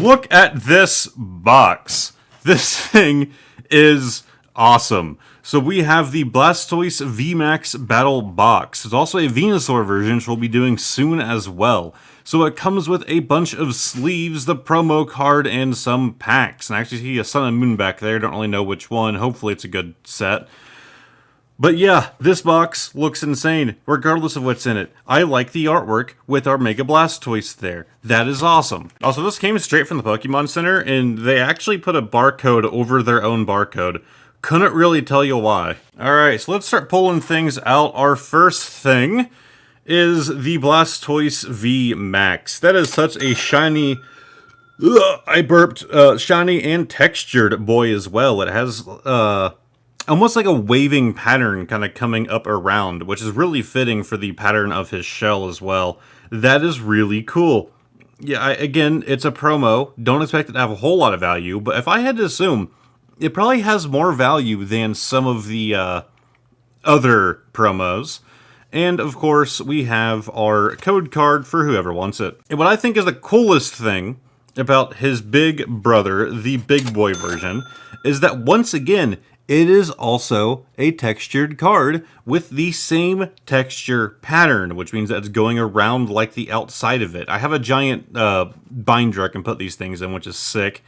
look at this box. This thing is awesome. So we have the Blastoise VMAX Battle Box. There's also a Venusaur version, which we'll be doing soon as well. So it comes with a bunch of sleeves, the promo card, and some packs. And I actually see a Sun and Moon back there. Don't really know which one. Hopefully it's a good set. But yeah, this box looks insane, regardless of what's in it. I like the artwork with our Mega Blastoise there. That is awesome. Also, this came straight from the Pokemon Center, and they actually put a barcode over their own barcode. Couldn't really tell you why. Alright, so let's start pulling things out. Our first thing is the Blastoise VMAX. That is such a shiny... I burped. Shiny and textured boy as well. It has... almost like a waving pattern kind of coming up around, which is really fitting for the pattern of his shell as well. That is really cool. Yeah, again, it's a promo. Don't expect it to have a whole lot of value, but if I had to assume, it probably has more value than some of the other promos. And, of course, we have our code card for whoever wants it. And what I think is the coolest thing about his big brother, the big boy version, is that once again, it is also a textured card with the same texture pattern, which means that it's going around like the outside of it. I have a giant binder I can put these things in, which is sick.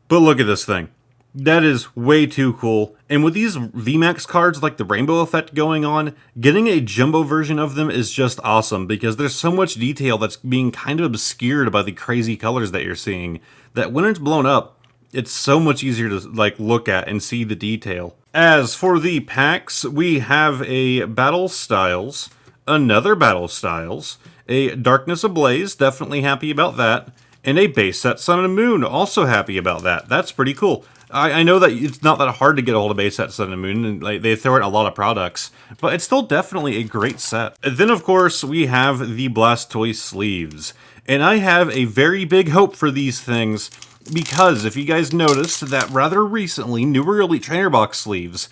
But look at this thing. That is way too cool. And with these VMAX cards like the rainbow effect going on, getting a jumbo version of them is just awesome because there's so much detail that's being kind of obscured by the crazy colors that you're seeing that when it's blown up, it's so much easier to like look at and see the detail. As for the packs, we have a Battle Styles, another Battle Styles, a Darkness Ablaze, definitely happy about that, and a base set Sun and Moon, also happy about that. That's pretty cool. I know that it's not that hard to get a hold of base set Sun and Moon, and like, they throw in a lot of products, but it's still definitely a great set. And then of course we have the Blastoise sleeves, and I have a very big hope for these things. Because if you guys noticed that rather recently, newer Elite Trainer Box sleeves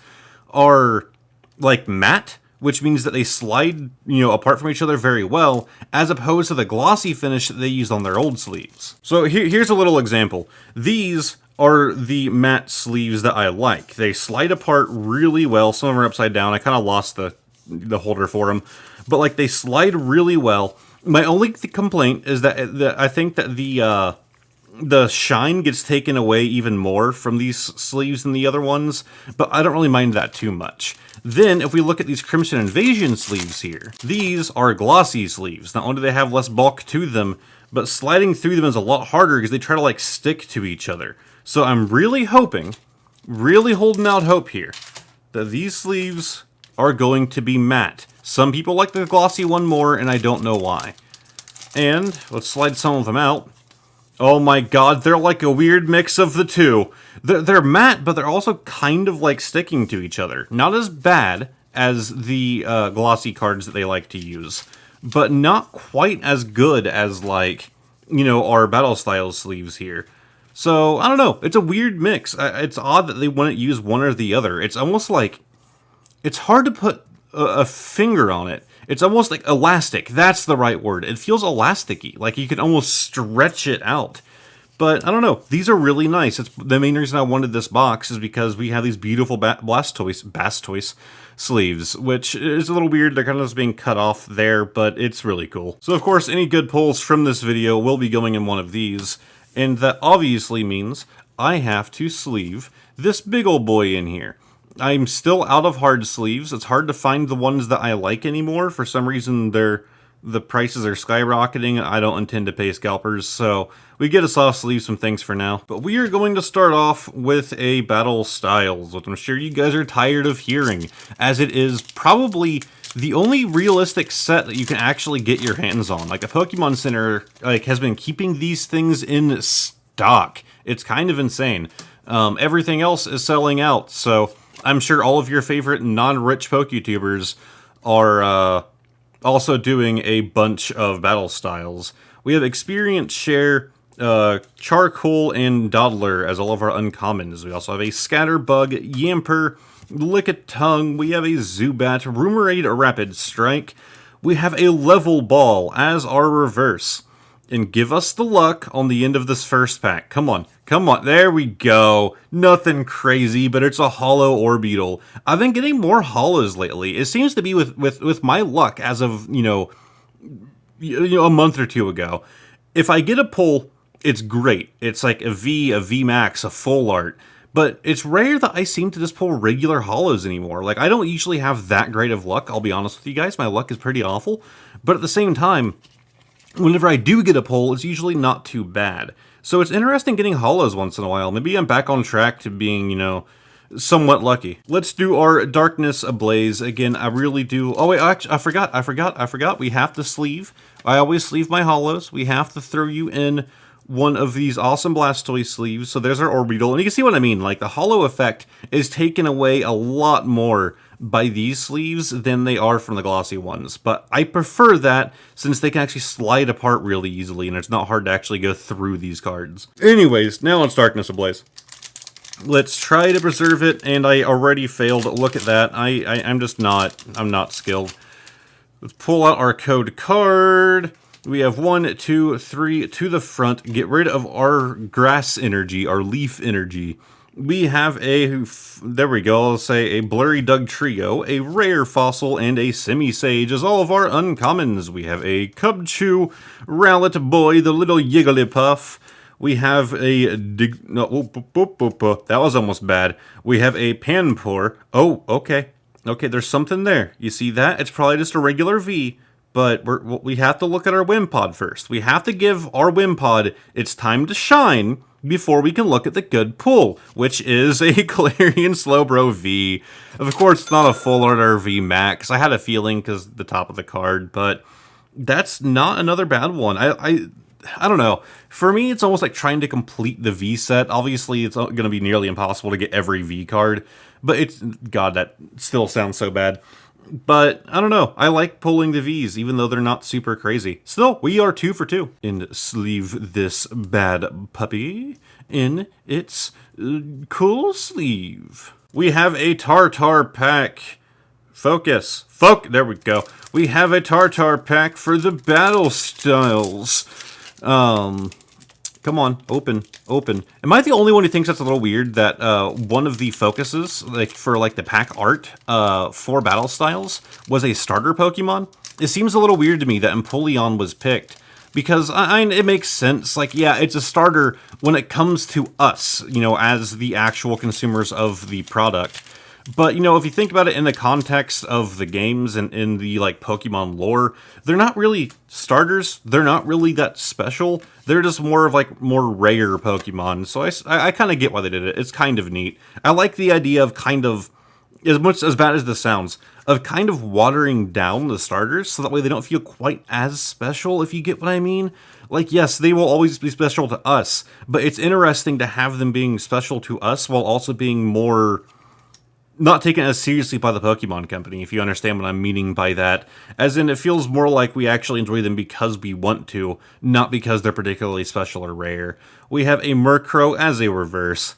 are like matte, which means that they slide, apart from each other very well, as opposed to the glossy finish that they used on their old sleeves. So here's a little example. These are the matte sleeves that I like. They slide apart really well. Some of them are upside down. I kind of lost the holder for them, but like they slide really well. My only complaint is that I think that the shine gets taken away even more from these sleeves than the other ones, but I don't really mind that too much. Then, if we look at these Crimson Invasion sleeves here, these are glossy sleeves. Not only do they have less bulk to them, but sliding through them is a lot harder because they try to like stick to each other. So I'm really hoping, really holding out hope here, that these sleeves are going to be matte. Some people like the glossy one more, and I don't know why. And let's slide some of them out. Oh my god, they're like a weird mix of the two. They're matte, but they're also kind of like sticking to each other. Not as bad as the glossy cards that they like to use, but not quite as good as like, our Battle Styles sleeves here. So, I don't know. It's a weird mix. It's odd that they wouldn't use one or the other. It's almost like, it's hard to put a finger on it. It's almost like elastic. That's the right word. It feels elasticy, like you can almost stretch it out. But I don't know. These are really nice. It's the main reason I wanted this box is because we have these beautiful Blastoise sleeves, which is a little weird. They're kind of just being cut off there, but it's really cool. So of course, any good pulls from this video will be going in one of these, and that obviously means I have to sleeve this big old boy in here. I'm still out of hard sleeves. It's hard to find the ones that I like anymore. For some reason, the prices are skyrocketing, and I don't intend to pay scalpers, so we get a soft sleeve some things for now. But we are going to start off with a Battle Styles, which I'm sure you guys are tired of hearing, as it is probably the only realistic set that you can actually get your hands on. Like, the Pokemon Center has been keeping these things in stock. It's kind of insane. Everything else is selling out, so I'm sure all of your favorite non-rich PokeTubers are also doing a bunch of Battle Styles. We have Experience Share, Charcoal, and Dawdler as all of our uncommons. We also have a Scatterbug, Yamper, Lickitung, we have a Zubat, Rumourade, Rapid Strike, we have a Level Ball as our reverse. and give us the luck on the end of this first pack. Come on. Come on. There we go. Nothing crazy, but it's a holo Orbeetle. I've been getting more holos lately. It seems to be with my luck as of, a month or two ago. If I get a pull, it's great. It's like a VMAX, a full art. But it's rare that I seem to just pull regular holos anymore. Like, I don't usually have that great of luck, I'll be honest with you guys. My luck is pretty awful. But at the same time, whenever I do get a pull, it's usually not too bad. So it's interesting getting holos once in a while. Maybe I'm back on track to being, somewhat lucky. Let's do our Darkness Ablaze. Again, I really do... Oh, wait, actually, I forgot. We have to sleeve. I always sleeve my holos. We have to throw you in one of these awesome Blastoise sleeves. So there's our Orbeetle. And you can see what I mean. Like, the holo effect is taken away a lot more by these sleeves than they are from the glossy ones. But I prefer that since they can actually slide apart really easily and it's not hard to actually go through these cards. Anyways, now it's Darkness Ablaze. Let's try to preserve it, and I already failed. Look at that. I'm not skilled. Let's pull out our code card. We have 1, 2, 3 to the front. Get rid of our grass energy, our leaf energy. We have there we go, I'll say a Blurry Dug Trio, a Rare Fossil, and a Semi-Sage as all of our uncommons. We have a Cubchoo, Rowlet Boy, the little Yigglypuff. We have a that was almost bad. We have a Panpour. Oh, okay. Okay, there's something there. You see that? It's probably just a regular V, but we have to look at our Wimpod first. We have to give our Wimpod its time to shine before we can look at the good pull, which is a Galarian Slowbro V. Of course, it's not a full art or VMAX. I had a feeling because the top of the card, but that's not another bad one. I don't know. For me, it's almost like trying to complete the V set. Obviously, it's going to be nearly impossible to get every V card, but God, that still sounds so bad. But I don't know. I like pulling the Vs, even though they're not super crazy. Still, we are 2 for 2. And sleeve this bad puppy in its cool sleeve. We have a Tartar pack. Focus. There we go. We have a Tartar pack for the battle styles. Come on, open. Am I the only one who thinks that's a little weird that one of the focuses, for the pack art for battle styles, was a starter Pokemon? It seems a little weird to me that Empoleon was picked because it makes sense. Like, yeah, it's a starter when it comes to us, as the actual consumers of the product. But, if you think about it in the context of the games and in the, Pokemon lore, they're not really starters. They're not really that special. They're just more of, more rare Pokemon. So I kind of get why they did it. It's kind of neat. I like the idea of as bad as this sounds, of kind of watering down the starters so that way they don't feel quite as special, if you get what I mean. Yes, they will always be special to us, but it's interesting to have them being special to us while also being more... not taken as seriously by the Pokemon Company, if you understand what I'm meaning by that. As in, it feels more like we actually enjoy them because we want to, not because they're particularly special or rare. We have a Murkrow as a reverse.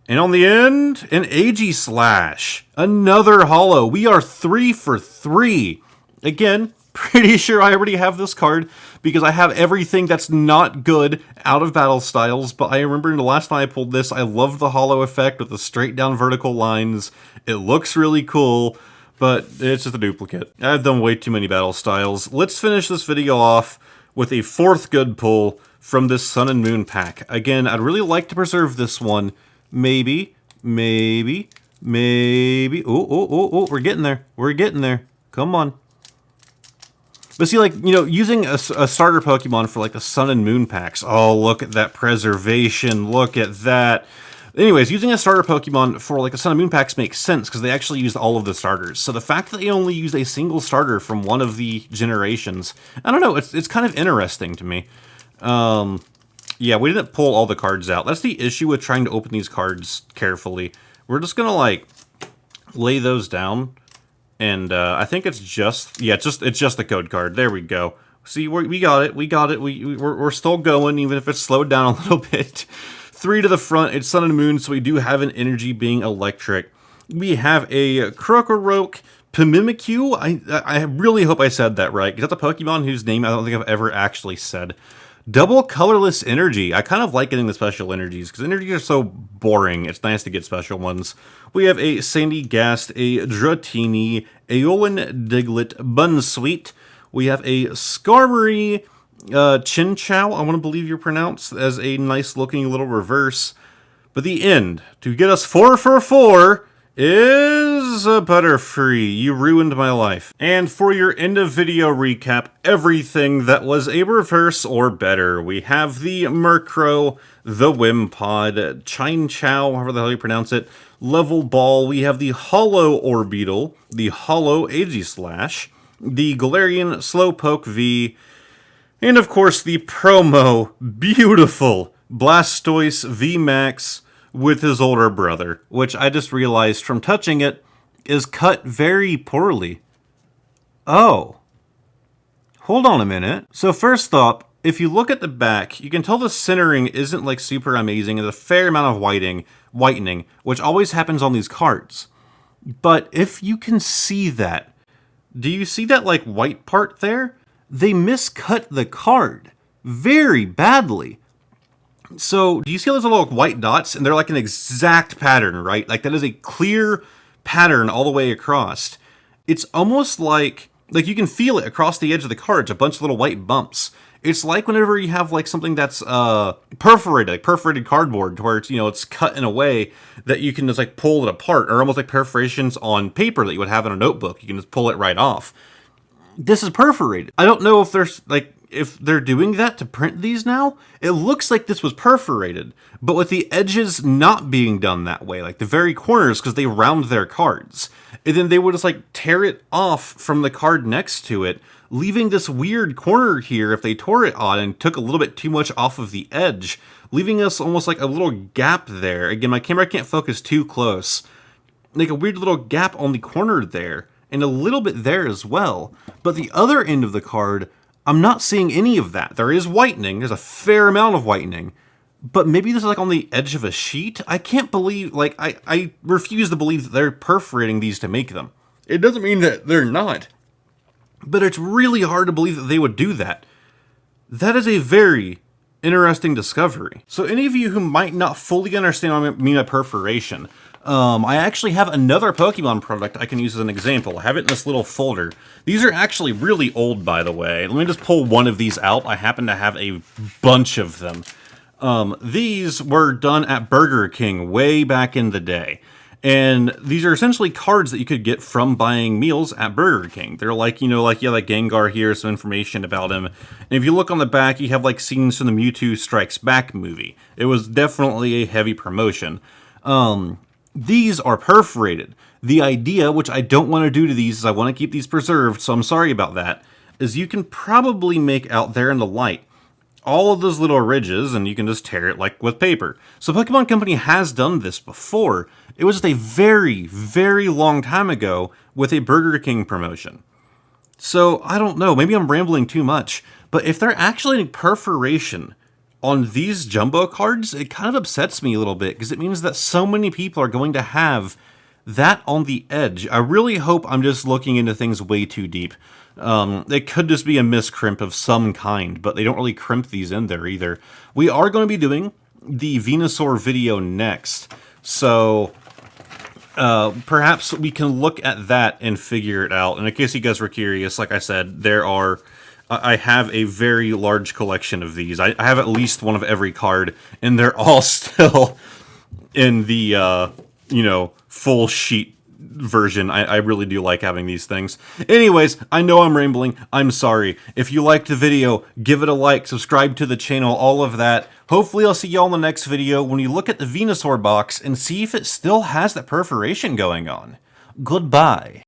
And on the end, an Aegislash. Another holo. We are 3 for 3. Again, pretty sure I already have this card because I have everything that's not good out of battle styles, but I remember the last time I pulled this, I loved the holo effect with the straight down vertical lines. It looks really cool, but it's just a duplicate. I've done way too many battle styles. Let's finish this video off with a 4th good pull from this Sun and Moon pack. Again, I'd really like to preserve this one. Maybe. Ooh, we're getting there. Come on. But see, using a starter Pokemon for, the Sun and Moon packs. Oh, look at that preservation. Look at that. Anyways, using a starter Pokemon for, the Sun and Moon packs makes sense, because they actually used all of the starters. So the fact that they only used a single starter from one of the generations, I don't know, it's kind of interesting to me. Yeah, we didn't pull all the cards out. That's the issue with trying to open these cards carefully. We're just gonna, lay those down. And I think it's just the code card. There we go. See, we got it. We're still going, even if it's slowed down a little bit. 3 to the front. It's Sun and Moon, so we do have an energy being electric. We have a Krokorok Pimimikyu. I really hope I said that right, because that's a Pokemon whose name I don't think I've ever actually said. Double colorless energy. I kind of like getting the special energies because energies are so boring. It's nice to get special ones. We have a Sandy Gast, a Dratini, Aeolin Diglett, Bunsweet. We have a Skarmory, Chinchou, I want to believe you're pronounced, as a nice looking little reverse. But the end, to get us 4 for 4, is a Butterfree. You ruined my life. And for your end of video recap, everything that was a reverse or better. We have the Murkrow, the Wimpod, Chinchou, however the hell you pronounce it, Level Ball. We have the Hollow Orbeetle, the Hollow Aegislash, the Galarian Slowpoke V, and of course the promo, beautiful Blastoise VMAX with his older brother, which I just realized from touching it is cut very poorly. Oh. Hold on a minute. So first up, if you look at the back, you can tell the centering isn't like super amazing. There's a fair amount of whitening, which always happens on these cards. But if you can see that, do you see that like white part there? They miscut the card very badly. So, do you see those little white dots? And they're like an exact pattern, right? Like, that is a clear pattern all the way across. It's almost like you can feel it across the edge of the card. It's a bunch of little white bumps. It's like whenever you have, like, something that's perforated, like perforated cardboard, to where it's, it's cut in a way that you can just, like, pull it apart. Or almost like perforations on paper that you would have in a notebook. You can just pull it right off. This is perforated. I don't know if there's, like, if they're doing that to print these now. It looks like this was perforated, but with the edges not being done that way, like the very corners, because they round their cards. And then they would just like tear it off from the card next to it, leaving this weird corner here if they tore it on and took a little bit too much off of the edge, leaving us almost like a little gap there. Again, my camera can't focus too close. Like a weird little gap on the corner there, and a little bit there as well. But the other end of the card, I'm not seeing any of that. There is whitening. There's a fair amount of whitening. But maybe this is like on the edge of a sheet? I can't believe, like, I refuse to believe that they're perforating these to make them. It doesn't mean that they're not. But it's really hard to believe that they would do that. That is a very interesting discovery. So any of you who might not fully understand what I mean by perforation, I actually have another Pokemon product I can use as an example. I have it in this little folder. These are actually really old, by the way. Let me just pull one of these out. I happen to have a bunch of them. These were done at Burger King way back in the day. And these are essentially cards that you could get from buying meals at Burger King. They're like, like Gengar here, some information about him. And if you look on the back, you have like scenes from the Mewtwo Strikes Back movie. It was definitely a heavy promotion. These are perforated. The idea, which I don't want to do to these, is I want to keep these preserved, so I'm sorry about that, is you can probably make out there in the light all of those little ridges, and you can just tear it like with paper. So Pokemon Company has done this before. It was just a very, very long time ago with a Burger King promotion. So, I don't know, maybe I'm rambling too much, but if they're actually doing perforation on these jumbo cards, it kind of upsets me a little bit, because it means that so many people are going to have that on the edge. I really hope I'm just looking into things way too deep. It could just be a miscrimp of some kind, but they don't really crimp these in there either. We are going to be doing the Venusaur video next, so perhaps we can look at that and figure it out. And in case you guys were curious, like I said, I have a very large collection of these. I have at least one of every card, and they're all still in the, full sheet version. I really do like having these things. Anyways, I know I'm rambling. I'm sorry. If you liked the video, give it a like, subscribe to the channel, all of that. Hopefully I'll see y'all in the next video when you look at the Venusaur box and see if it still has that perforation going on. Goodbye.